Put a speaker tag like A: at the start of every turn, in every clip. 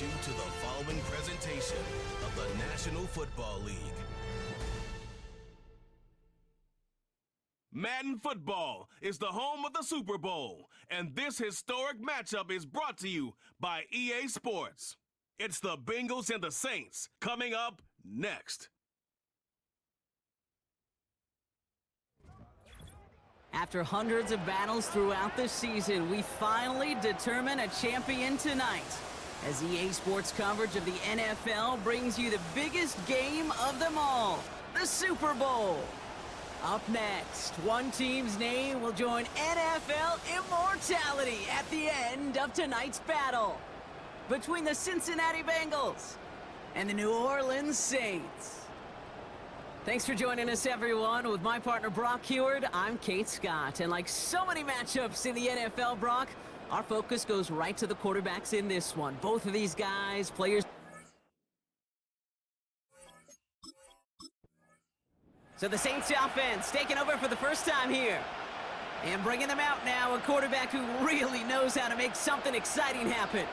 A: you to the following presentation of the National Football League. Madden Football is the home of the Super Bowl, and this historic matchup is brought to you by EA Sports. It's the Bengals and the Saints coming up next.
B: After hundreds of battles throughout the season, we finally determine a champion tonight, as EA Sports coverage of the NFL brings you the biggest game of them all, the Super Bowl. Up next, one team's name will join NFL immortality at the end of tonight's battle between the Cincinnati Bengals and the New Orleans Saints. Thanks for joining us, everyone. With my partner, Brock Heward, I'm Kate Scott. And like so many matchups in the NFL, Brock, our focus goes right to the quarterbacks in this one. Both of these guys, players. So the Saints offense taking over for the first time here. And bringing them out now, a quarterback who really knows how to make something exciting happen.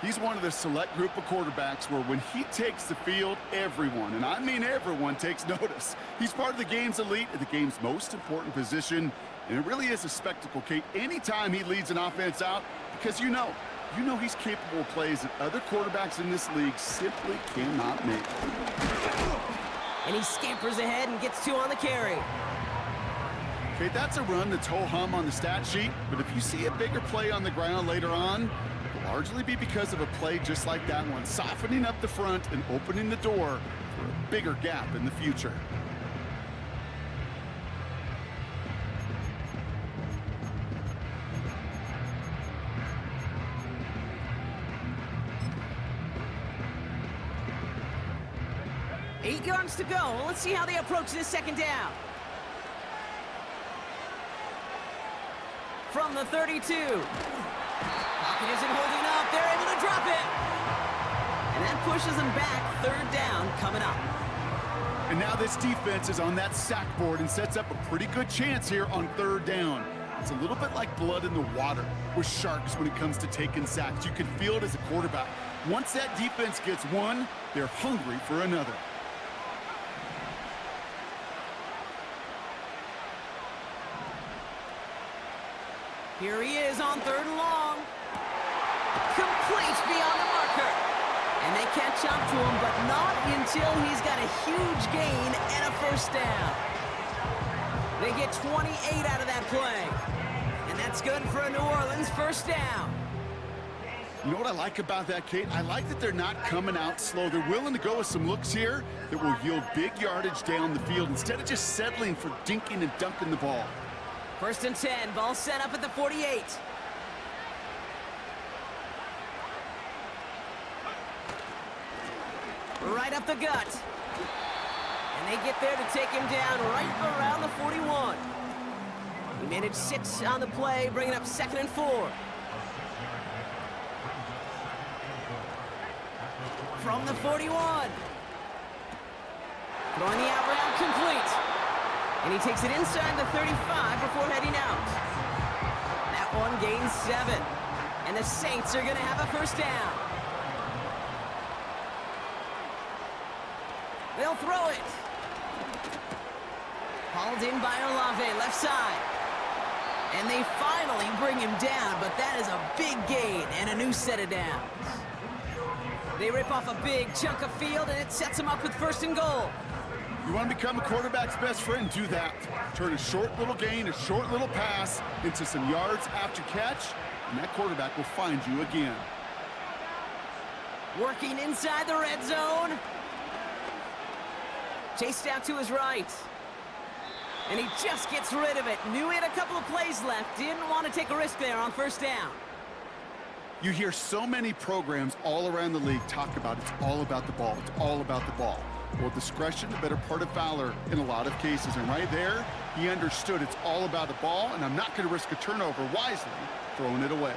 C: He's one of the select group of quarterbacks where when he takes the field, everyone, and I mean everyone, takes notice. He's part of the game's elite at the game's most important position, and it really is a spectacle, Kate, anytime he leads an offense out, because you know he's capable of plays that other quarterbacks in this league simply cannot make.
B: And he scampers ahead and gets two on the carry.
C: Okay, that's a run that's ho-hum on the stat sheet, but if you see a bigger play on the ground later on, it'll largely be because of a play just like that one, softening up the front and opening the door for a bigger gap in the future.
B: Eight yards to go. Let's see how they approach this second down. From the 32. Pocket isn't holding up. They're able to drop it. And that pushes them back. Third down coming up.
C: And now this defense is on that sack board and sets up a pretty good chance here on third down. It's a little bit like blood in the water with sharks when it comes to taking sacks. You can feel it as a quarterback. Once that defense gets one, they're hungry for another.
B: Here he is on third and long. Complete beyond the marker. And they catch up to him, but not until he's got a huge gain and a first down. They get 28 out of that play. And that's good for a New Orleans first down.
C: You know what I like about that, Kate? I like that they're not coming out slow. They're willing to go with some looks here that will yield big yardage down the field instead of just settling for dinking and dunking the ball.
B: First and 10, ball set up at the 48. Right up the gut. And they get there to take him down right around the 41. He managed 6 on the play, bringing up 2nd and 4. From the 41. Throwing the out route complete. And he takes it inside the 35 before heading out. That one gains 7. And the Saints are going to have a first down. They'll throw it. Hauled in by Olave, left side. And they finally bring him down, but that is a big gain and a new set of downs. They rip off a big chunk of field, and it sets them up with first and goal.
C: You want to become a quarterback's best friend? Do that. Turn a short little gain, a short little pass into some yards after catch, and that quarterback will find you again.
B: Working inside the red zone. Chased out to his right. And he just gets rid of it. Knew he had a couple of plays left. Didn't want to take a risk there on first down.
C: You hear so many programs all around the league talk about it's all about the ball. It's all about the ball. Well, discretion, the better part of valor in a lot of cases. And right there, he understood it's all about the ball, and I'm not going to risk a turnover, wisely throwing it away.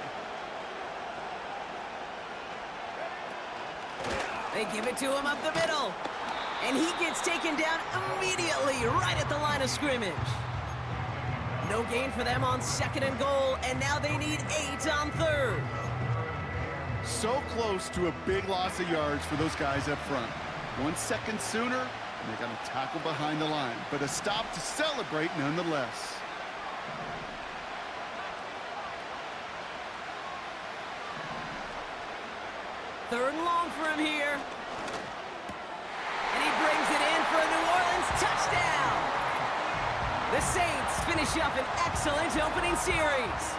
B: They give it to him up the middle. And he gets taken down immediately right at the line of scrimmage. No gain for them on 2nd and goal, and now they need 8 on 3rd.
C: So close to a big loss of yards for those guys up front. 1 second sooner, and they got a tackle behind the line. But a stop to celebrate nonetheless.
B: Third and long for him here. And he brings it in for a New Orleans touchdown. The Saints finish up an excellent opening series.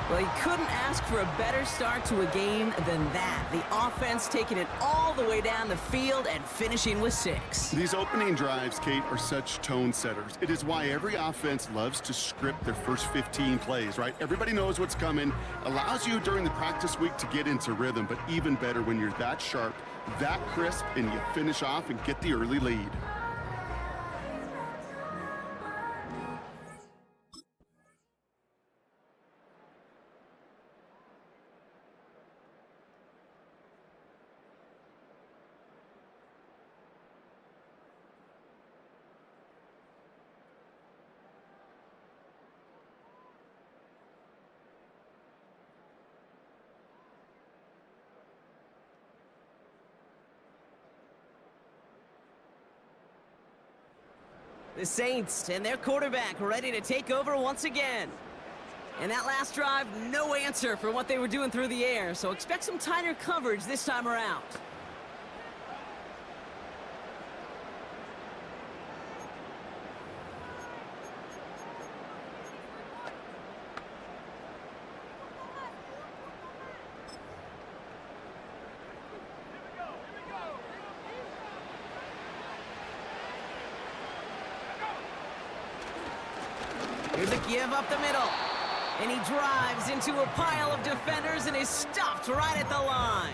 B: Well, he couldn't ask for a better start to a game than that. The offense taking it all the way down the field and finishing with 6.
C: These opening drives, Kate, are such tone setters. It is why every offense loves to script their first 15 plays, right? Everybody knows what's coming. Allows you during the practice week to get into rhythm, but even better when you're that sharp, that crisp, and you finish off and get the early lead.
B: The Saints and their quarterback ready to take over once again. And that last drive, no answer for what they were doing through the air, so expect some tighter coverage this time around. Here's a give up the middle. And he drives into a pile of defenders and is stopped right at the line.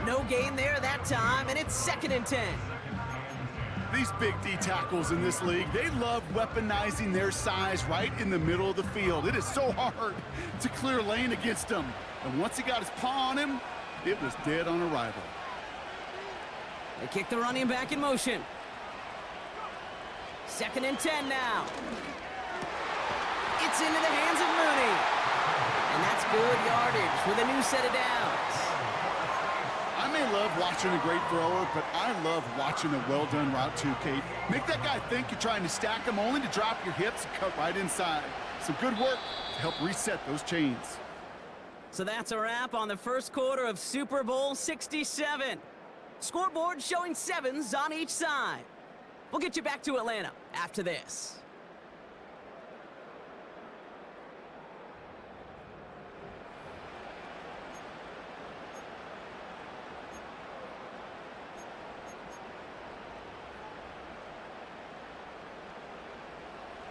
B: No gain there that time, and it's 2nd and 10.
C: These big D tackles in this league, they love weaponizing their size right in the middle of the field. It is so hard to clear lane against them. And once he got his paw on him, it was dead on arrival.
B: They kick the running back in motion. 2nd and 10 now. It's into the hands of Mooney. And that's good yardage with a new set of downs.
C: I may love watching a great thrower, but I love watching a well-done route too, Kate. Make that guy think you're trying to stack him only to drop your hips and cut right inside. Some good work to help reset those chains.
B: So that's a wrap on the first quarter of Super Bowl 67. Scoreboard showing 7s on each side. We'll get you back to Atlanta after this.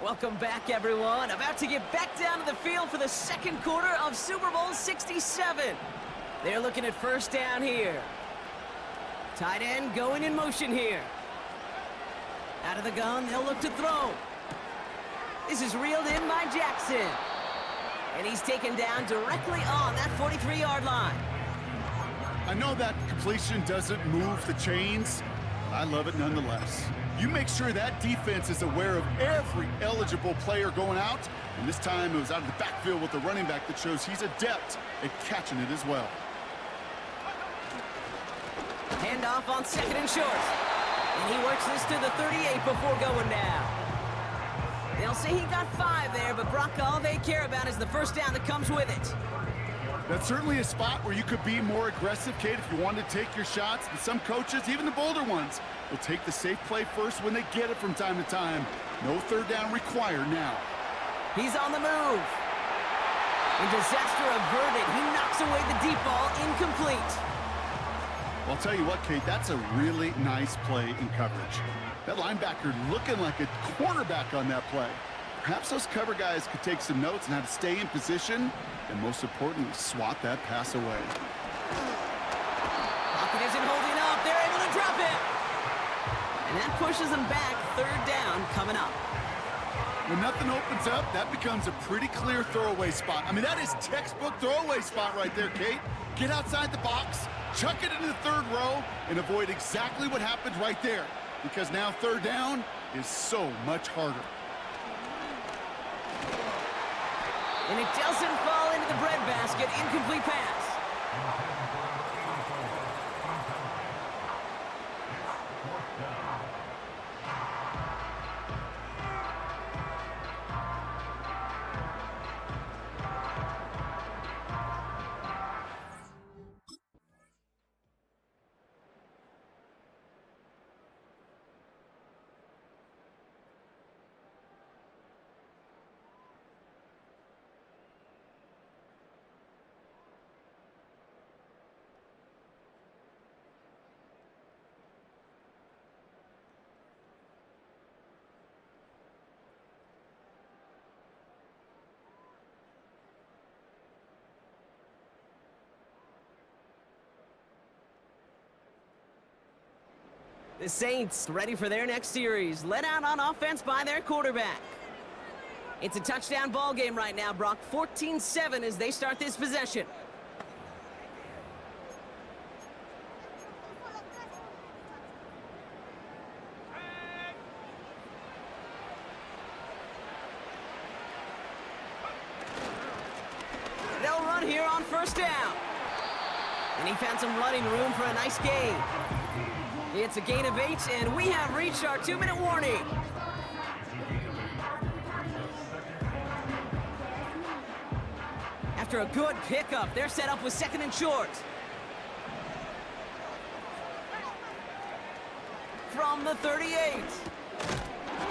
B: Welcome back, everyone. About to get back down to the field for the second quarter of Super Bowl 67. They're looking at first down here. Tight end going in motion here. Out of the gun, they'll look to throw. This is reeled in by Jackson. And he's taken down directly on that 43-yard line.
C: I know that completion doesn't move the chains, but I love it nonetheless. You make sure that defense is aware of every eligible player going out, and this time it was out of the backfield with the running back that shows he's adept at catching it as well.
B: Handoff on 2nd and short. And he works this to the 38 before going down. They'll say he got 5 there, but Brock, all they care about is the first down that comes with it.
C: That's certainly a spot where you could be more aggressive, Kate, if you wanted to take your shots. But some coaches, even the bolder ones, will take the safe play first when they get it from time to time. No third down required now.
B: He's on the move. And disaster averted. He knocks away the deep ball, incomplete.
C: Well, I'll tell you what, Kate, that's a really nice play in coverage. That linebacker looking like a cornerback on that play. Perhaps those cover guys could take some notes on how to stay in position and, most importantly, swat that pass away.
B: Pocket isn't holding up. They're able to drop it. And that pushes them back. 3rd down coming up.
C: When nothing opens up, that becomes a pretty clear throwaway spot. I mean, that is textbook throwaway spot right there, Kate. Get outside the box, chuck it into the 3rd row, and avoid exactly what happened right there. Because now 3rd down is so much harder.
B: And it doesn't fall into the breadbasket. Incomplete pass. The Saints ready for their next series, led out on offense by their quarterback. It's a touchdown ball game right now, Brock. 14-7 as they start this possession. They'll run here on first down. And he found some running room for a nice gain. It's a gain of 8, and we have reached our 2-minute warning. After a good pickup, they're set up with 2nd and short. From the 38.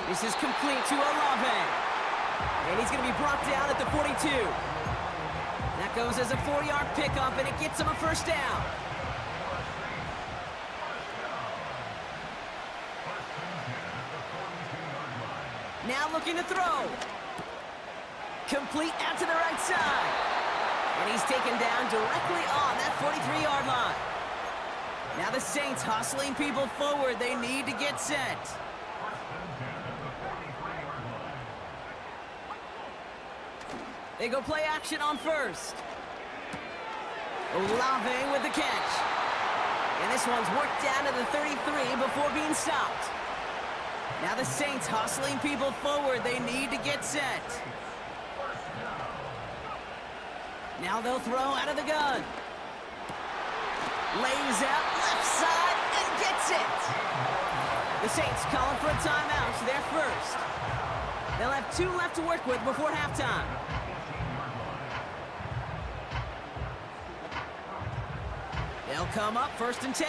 B: This is complete to Olave. And he's going to be brought down at the 42. That goes as a 4-yard pickup, and it gets him a first down. Now looking to throw. Complete out to the right side. And he's taken down directly on that 43-yard line. Now the Saints hustling people forward. They need to get set. They go play action on first. Olave with the catch. And this one's worked down to the 33 before being stopped. Now the Saints hustling people forward. They need to get set. Now they'll throw out of the gun. Lays out left side and gets it. The Saints calling for a timeout. They're first. They'll have 2 left to work with before halftime. They'll come up 1st and 10.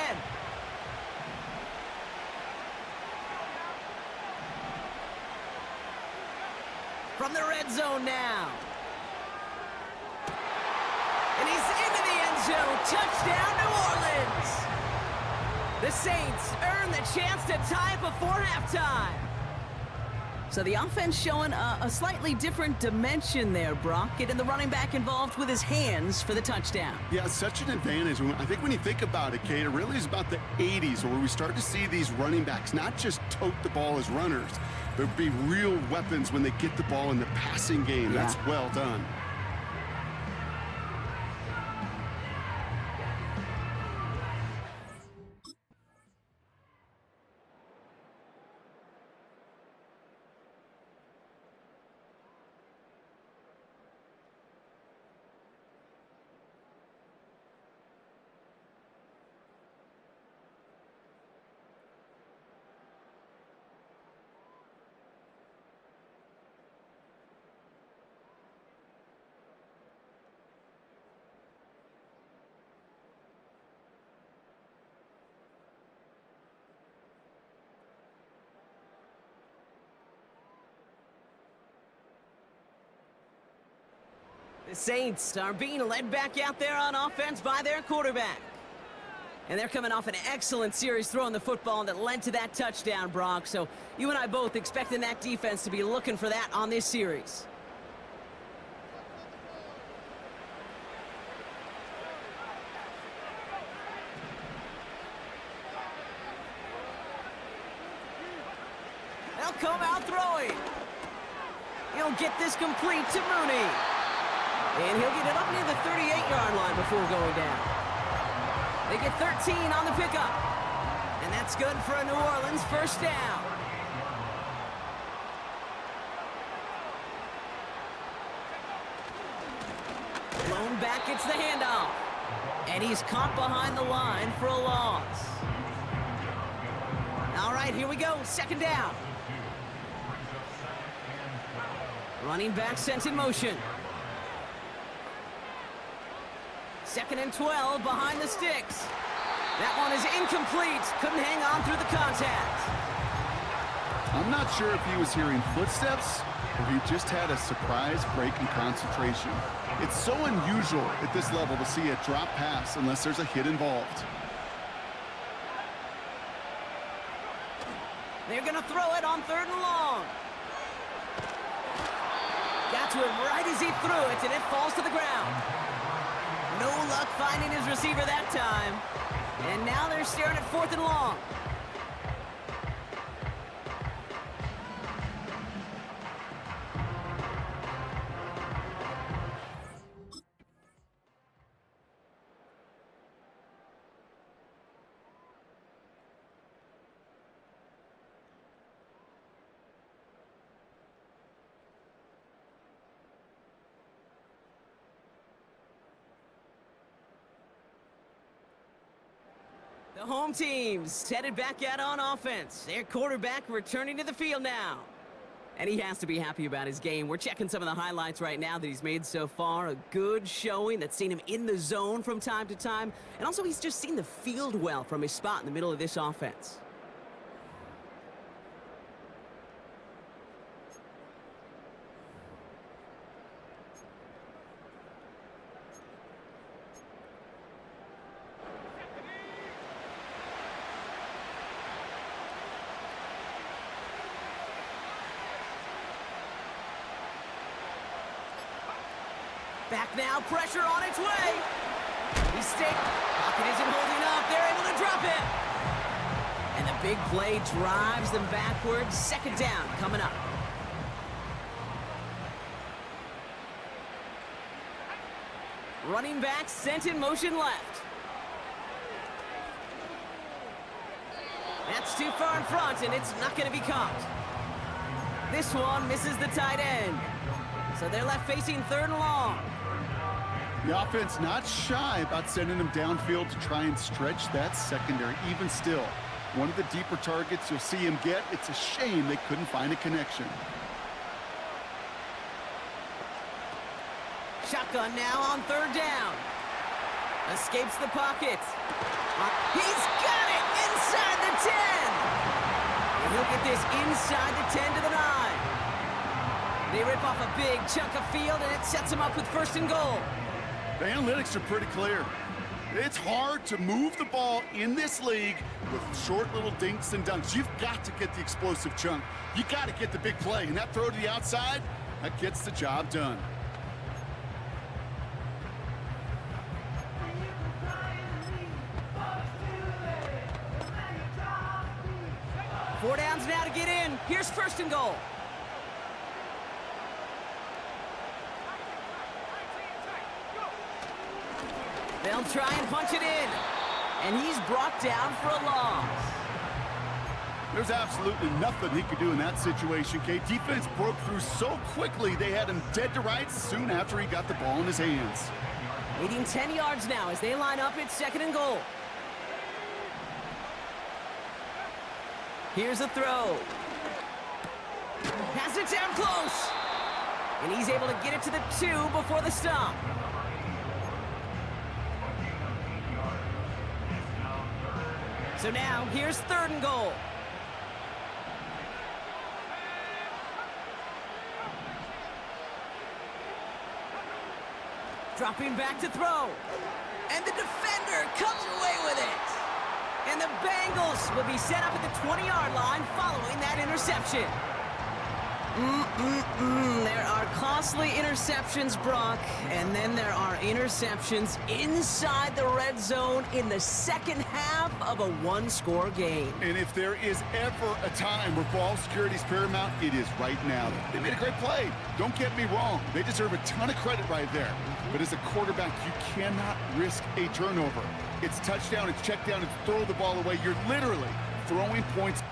B: From the red zone now. And he's into the end zone. Touchdown, New Orleans. The Saints earn the chance to tie it before halftime. So the offense showing a slightly different dimension there, Brock. Getting the running back involved with his hands for the touchdown.
C: Yeah, it's such an advantage. I think when you think about it, Kate, it really is about the 80s where we start to see these running backs not just tote the ball as runners, but be real weapons when they get the ball in the passing game.
B: Yeah.
C: That's well done.
B: The Saints are being led back out there on offense by their quarterback. And they're coming off an excellent series throwing the football that led to that touchdown, Brock. So you and I both expecting that defense to be looking for that on this series. They'll come out throwing. He'll get this complete to Mooney. And he'll get it up near the 38-yard line before going down. They get 13 on the pickup. And that's good for a New Orleans first down. Blown back, it's the handoff. And he's caught behind the line for a loss. All right, here we go. Second down. Running back sent in motion. 2nd and 12 behind the sticks. That one is incomplete. Couldn't hang on through the contact.
C: I'm not sure if he was hearing footsteps or he just had a surprise break in concentration. It's so unusual at this level to see a drop pass unless there's a hit involved.
B: They're going to throw it on 3rd and long. Got to it right as he threw it, and it falls to the ground. No luck finding his receiver that time. And now they're staring at 4th and long. The home team's headed back out on offense. Their quarterback returning to the field now. And he has to be happy about his game. We're checking some of the highlights right now that he's made so far. A good showing that's seen him in the zone from time to time. And also he's just seen the field well from his spot in the middle of this offense. Back now, pressure on its way. Mistake. Pocket isn't holding up. They're able to drop it. And the big play drives them backwards. 2nd down coming up. Running back sent in motion left. That's too far in front, and it's not going to be caught. This one misses the tight end. So they're left facing 3rd and long.
C: The offense not shy about sending them downfield to try and stretch that secondary. Even still, one of the deeper targets you'll see him get. It's a shame they couldn't find a connection.
B: Shotgun now on 3rd down. Escapes the pocket. He's got it inside the 10. And he'll get this inside the 10 to the 9. They rip off a big chunk of field, and it sets them up with 1st and goal.
C: The analytics are pretty clear. It's hard to move the ball in this league with short little dinks and dunks. You've got to get the explosive chunk. You got to get the big play, and that throw to the outside, that gets the job done.
B: Four downs now to get in. Here's 1st and goal. They'll try and punch it in. And he's brought down for a loss.
C: There's absolutely nothing he could do in that situation, Kate. Defense broke through so quickly, they had him dead to rights soon after he got the ball in his hands.
B: Leading 10 yards now as they line up at 2nd and goal. Here's a throw. Has it down close. And he's able to get it to the 2 before the stop. So now, here's 3rd and goal. Dropping back to throw. And the defender comes away with it. And the Bengals will be set up at the 20-yard line following that interception. There are costly interceptions, Brock, and then there are interceptions inside the red zone in the second half of a one-score game.
C: And if there is ever a time where ball security is paramount, it is right now. They made a great play. Don't get me wrong. They deserve a ton of credit right there. But as a quarterback, you cannot risk a turnover. It's touchdown, it's check down, it's throw the ball away. You're literally throwing points.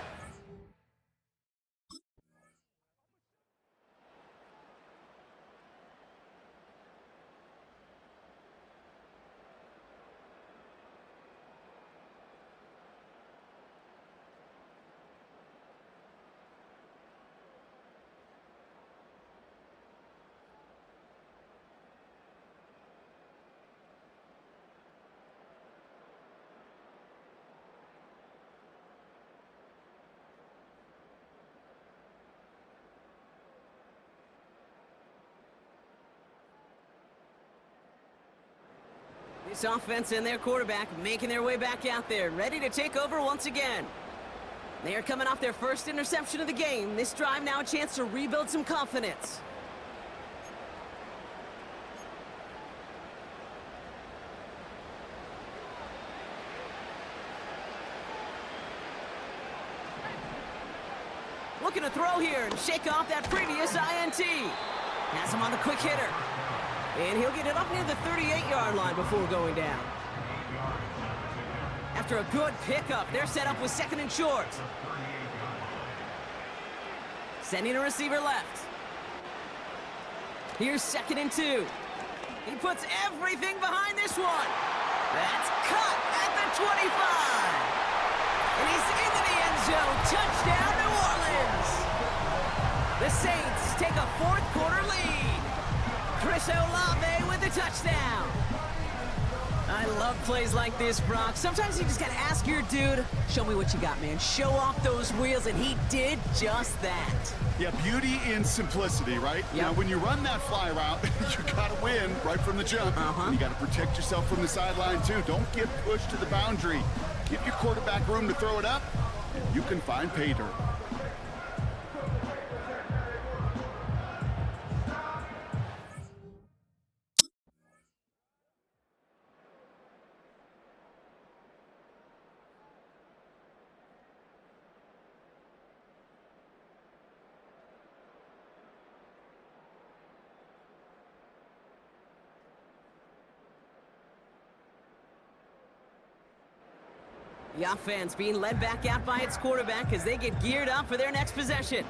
B: This offense and their quarterback making their way back out there, ready to take over once again. They are coming off their first interception of the game. This drive now a chance to rebuild some confidence. Looking to throw here and shake off that previous INT. Has him on the quick hitter. And he'll get it up near the 38-yard line before going down. After a good pickup, they're set up with second and short. Sending a receiver left. Here's second and 2. He puts everything behind this one. That's cut at the 25. And he's into the end zone. Touchdown, New Orleans. The Saints take a fourth-quarter lead. Chris Olave with the touchdown. I love plays like this, Brock. Sometimes you just gotta ask your dude, show me what you got, man. Show off those wheels, and he did just that.
C: Yeah, beauty in simplicity, right?
B: Yep.
C: Now, when you run that fly route, you gotta win right from the jump. And you gotta protect yourself from the sideline, too. Don't get pushed to the boundary. Give your quarterback room to throw it up, and you can find pay dirt.
B: The offense being led back out by its quarterback as they get geared up for their next possession.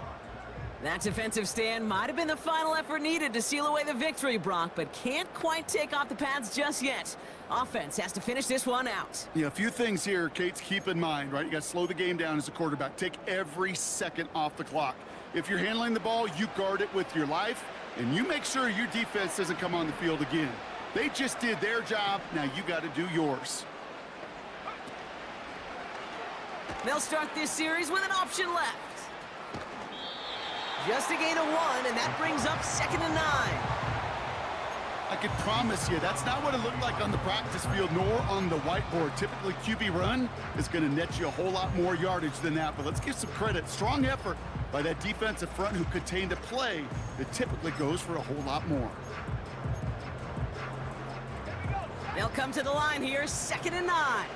B: That defensive stand might have been the final effort needed to seal away the victory, Brock, but can't quite take off the pads just yet. Offense has to finish this one out.
C: Yeah, a few things here, Kate, to keep in mind, right? You got to slow the game down as a quarterback. Take every second off the clock. If you're handling the ball, you guard it with your life, and you make sure your defense doesn't come on the field again. They just did their job. Now you got to do yours.
B: They'll start this series with an option left. Just a gain of 1, and that brings up 2nd and 9.
C: I can promise you, that's not what it looked like on the practice field, nor on the whiteboard. Typically, QB run is going to net you a whole lot more yardage than that, but let's give some credit. Strong effort by that defensive front who contained a play that typically goes for a whole lot more.
B: They'll come to the line here, 2nd and 9.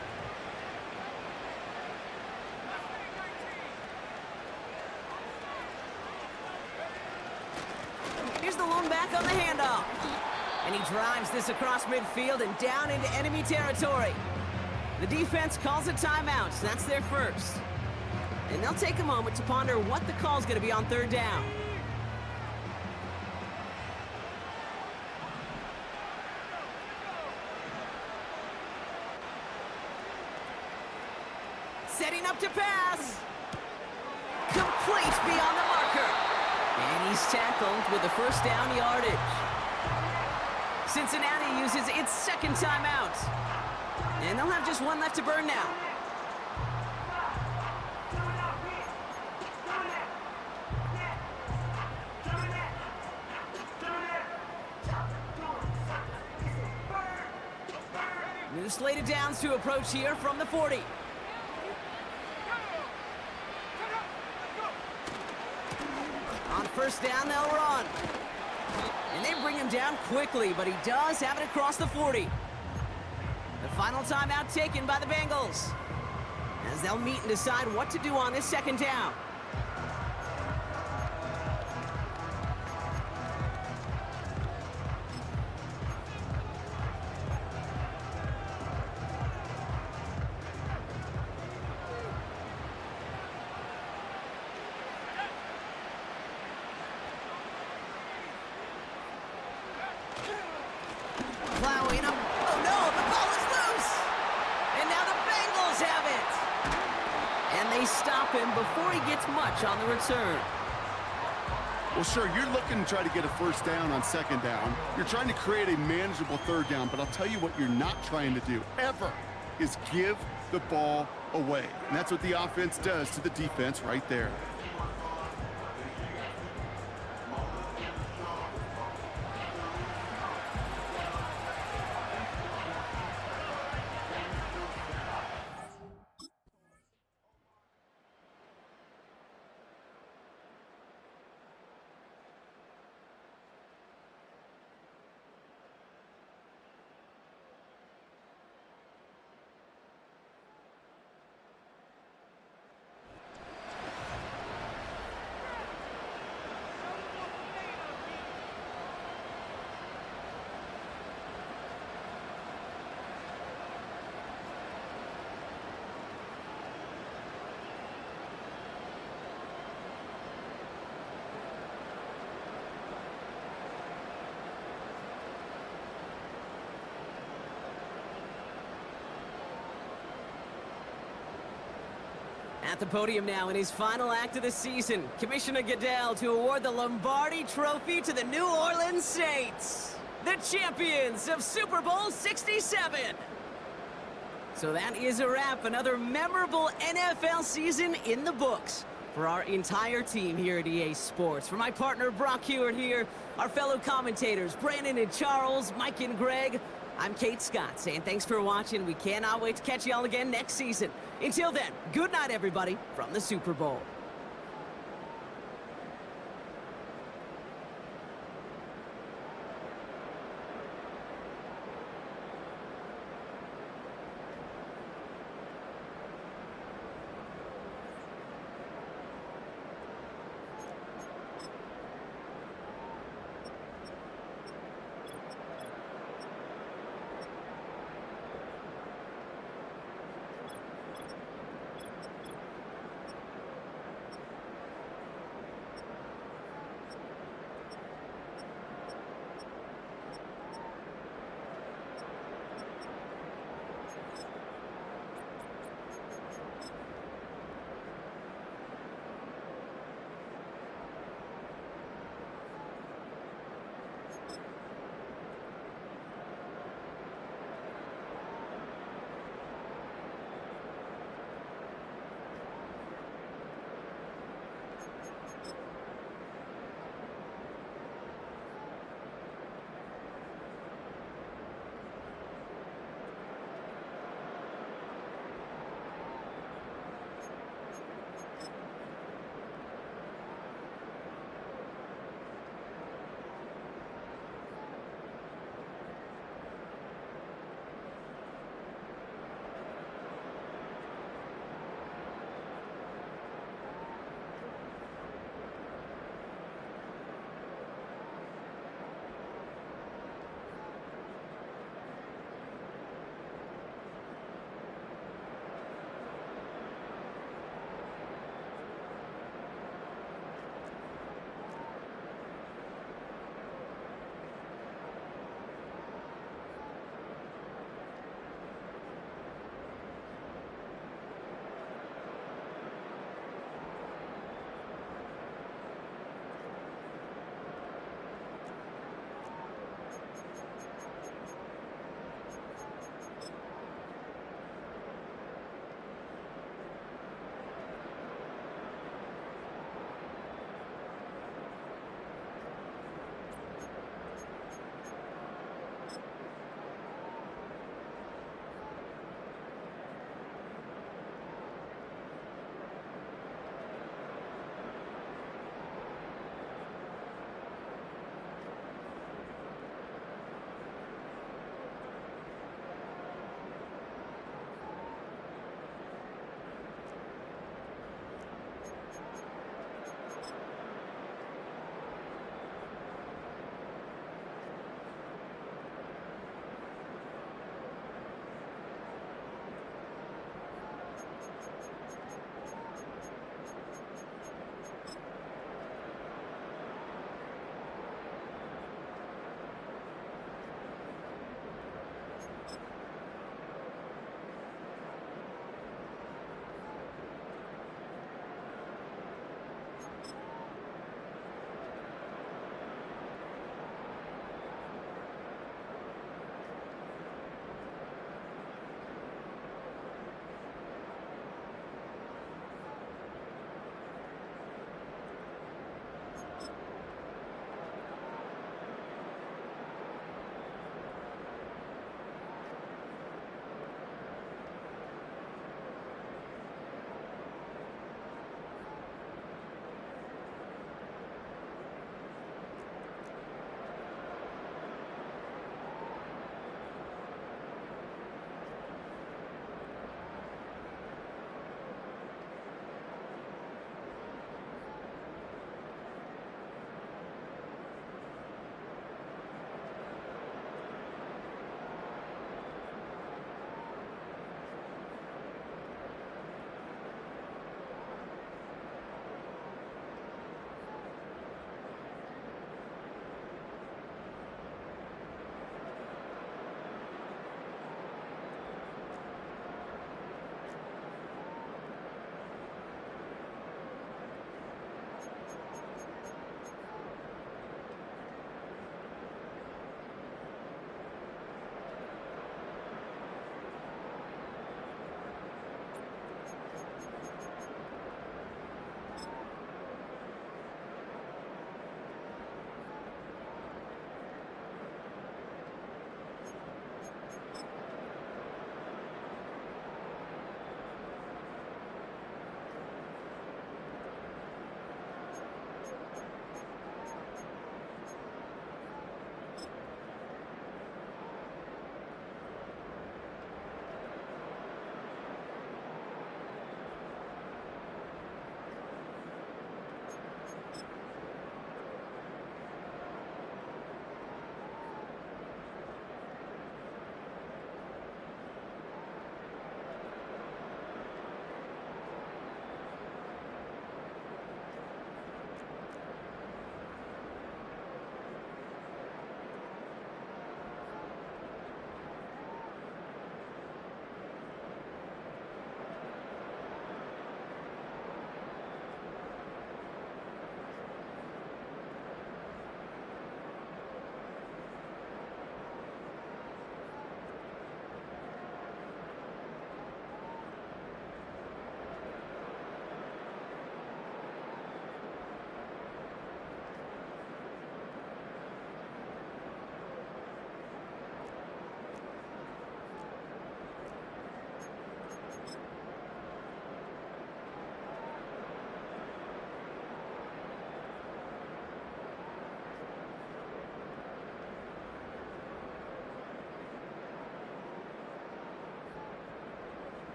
B: Here's the lone back on the handoff. And he drives this across midfield and down into enemy territory. The defense calls a timeout, so that's their first. And they'll take a moment to ponder what the call's going to be on 3rd down. Setting up to pass. Complete beyond the marker. And he's tackled with the first down yardage. Cincinnati uses its 2nd timeout. And they'll have just one left to burn now. New slated downs to approach here from the 40. On 1st down, they'll run. And they bring him down quickly, but he does have it across the 40. The final timeout taken by the Bengals, as they'll meet and decide what to do on this 2nd down. Plowing him. Oh no, the ball is loose. And now the Bengals have it. And they stop him before he gets much on the return.
C: Well, sure, you're looking to try to get a 1st down on 2nd down. You're trying to create a manageable 3rd down, but I'll tell you what you're not trying to do, ever, is give the ball away. And that's what the offense does to the defense right there.
B: At the podium now in his final act of the season, Commissioner Goodell to award the Lombardi Trophy to the New Orleans Saints, the champions of Super Bowl 67. So that is a wrap. Another memorable NFL season in the books for our entire team here at EA Sports. For my partner Brock Hewitt here, our fellow commentators Brandon and Charles, Mike and Greg, I'm Kate Scott saying thanks for watching. We cannot wait to catch y'all again next season. Until then, good night everybody from the Super Bowl.